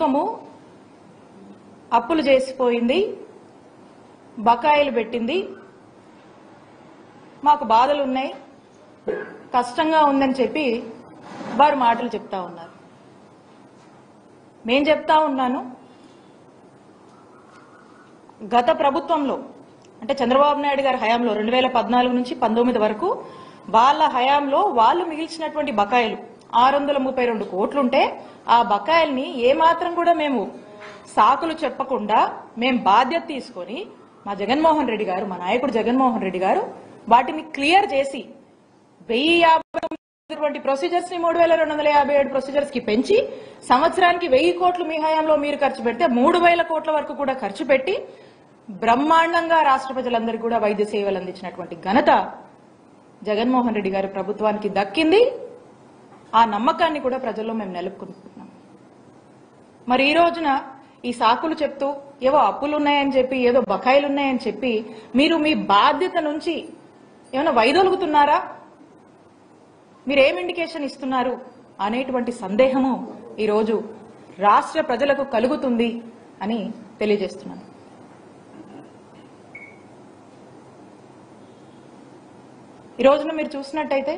ప్రభుత్వము అప్పులు చేసిపోయింది, బకాయిలు పెట్టింది, మాకు బాధలు ఉన్నాయి, కష్టంగా ఉందని చెప్పి వారు మాటలు చెప్తా ఉన్నారు. నేను చెప్తా ఉన్నాను, గత ప్రభుత్వంలో అంటే చంద్రబాబు నాయుడు గారి హయాంలో 2014 నుంచి 19 వరకు వాళ్ళ హయాంలో వాళ్ళు మిగిల్చినటువంటి బకాయిలు 632 కోట్లుంటే ఆ బకాయిల్ని ఏమాత్రం కూడా మేము సాకులు చెప్పకుండా మేము బాధ్యత తీసుకొని మా జగన్మోహన్ రెడ్డి గారు, మా నాయకుడు జగన్మోహన్ రెడ్డి గారు వాటిని క్లియర్ చేసి 1050 ప్రొసీజర్స్ ని 3257 ప్రొసీజర్స్ కి పెంచి సంవత్సరానికి 1000 కోట్లు మీ హయాంలో మీరు ఖర్చు పెడితే 3000 కోట్ల వరకు కూడా ఖర్చు పెట్టి బ్రహ్మాండంగా రాష్ట్ర ప్రజలందరికీ కూడా వైద్య సేవలు అందించినటువంటి ఘనత జగన్మోహన్ రెడ్డి గారి ప్రభుత్వానికి దక్కింది. ఆ నమ్మకాన్ని కూడా ప్రజల్లో మేము నిలుపుకుంటున్నాం. మరి ఈ రోజున ఈ సాకులు చెప్తూ ఏవో అప్పులున్నాయని చెప్పి, ఏదో బకాయిలున్నాయని చెప్పి మీరు మీ బాధ్యత నుంచి ఏమైనా వైదొలుగుతున్నారా, మీరేం ఇండికేషన్ ఇస్తున్నారు అనేటువంటి సందేహము ఈరోజు రాష్ట్ర ప్రజలకు కలుగుతుంది అని తెలియజేస్తున్నాను. ఈ రోజున మీరు చూసినట్టయితే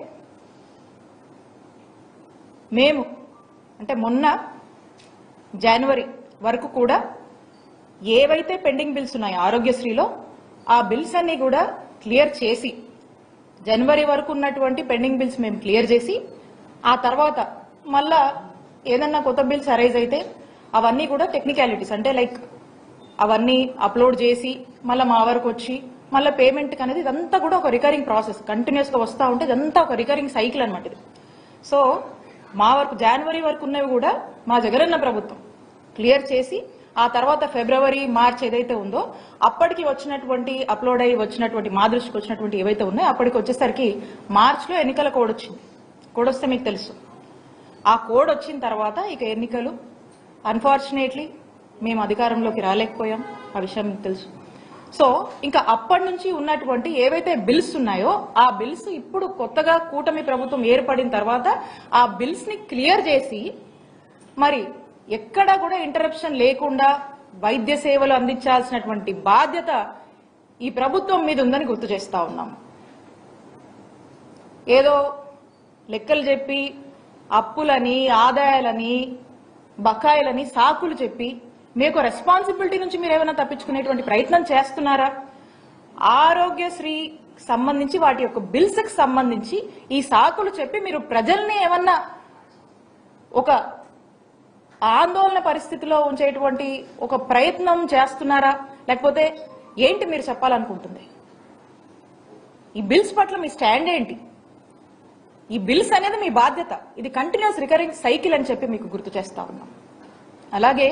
మేము అంటే మొన్న జనవరి వరకు కూడా ఏవైతే పెండింగ్ బిల్స్ ఉన్నాయో ఆరోగ్యశ్రీలో ఆ బిల్స్ అన్ని కూడా క్లియర్ చేసి, జనవరి వరకు ఉన్నటువంటి పెండింగ్ బిల్స్ మేము క్లియర్ చేసి, ఆ తర్వాత మళ్ళా ఏదన్నా కొత్త బిల్స్ అరైజ్ అయితే అవన్నీ కూడా టెక్నికాలిటీస్ అంటే లైక్ అవన్నీ అప్లోడ్ చేసి మళ్ళీ మా వరకు వచ్చి మళ్ళీ పేమెంట్ అనేది ఇదంతా కూడా ఒక రికరింగ్ ప్రాసెస్, కంటిన్యూస్ గా వస్తూ ఉంటే ఇదంతా ఒక రికరింగ్ సైకిల్ అనమాట ఇది. సో మా వరకు జనవరి వరకు ఉన్నవి కూడా మా జగనన్న ప్రభుత్వం క్లియర్ చేసి, ఆ తర్వాత ఫిబ్రవరి మార్చ్ ఏదైతే ఉందో అప్పటికి వచ్చినటువంటి అప్లోడ్ అయ్యి వచ్చినటువంటి మా దృష్టికి వచ్చినటువంటి ఏవైతే ఉన్నాయో అప్పటికి వచ్చేసరికి మార్చ్లో ఎన్నికల కోడ్ వచ్చింది. కోడ్ వస్తే మీకు తెలుసు. ఆ కోడ్ వచ్చిన తర్వాత ఇక ఎన్నికలు అన్ఫార్చునేట్లీ మేము అధికారంలోకి రాలేకపోయాం, ఆ విషయం మీకు తెలుసు. సో ఇంకా అప్పటి నుంచి ఉన్నటువంటి ఏవైతే బిల్స్ ఉన్నాయో ఆ బిల్స్ ఇప్పుడు కొత్తగా కూటమి ప్రభుత్వం ఏర్పడిన తర్వాత ఆ బిల్స్ ని క్లియర్ చేసి మరి ఎక్కడా కూడా ఇంటరప్షన్ లేకుండా వైద్య సేవలు అందించాల్సినటువంటి బాధ్యత ఈ ప్రభుత్వం మీద ఉందని గుర్తు చేస్తా ఉన్నాం. ఏదో లెక్కలు చెప్పి అప్పులని, ఆదాయాలని, బకాయిలని సాకులు చెప్పి మీకు రెస్పాన్సిబిలిటీ నుంచి మీరు ఏమైనా తప్పించుకునేటువంటి ప్రయత్నం చేస్తున్నారా? ఆరోగ్యశ్రీ సంబంధించి వాటి యొక్క బిల్స్ కి సంబంధించి ఈ సాకులు చెప్పి మీరు ప్రజల్ని ఏమన్నా ఒక ఆందోళన పరిస్థితిలో ఉంచేటువంటి ఒక ప్రయత్నం చేస్తున్నారా, లేకపోతే ఏంటి మీరు చెప్పాలనుకుంటుంది? ఈ బిల్స్ పట్ల మీ స్టాండ్ ఏంటి? ఈ బిల్స్ అనేది మీ బాధ్యత, ఇది కంటిన్యూస్ రికరింగ్ సైకిల్ అని చెప్పి మీకు గుర్తు చేస్తా ఉన్నాం. అలాగే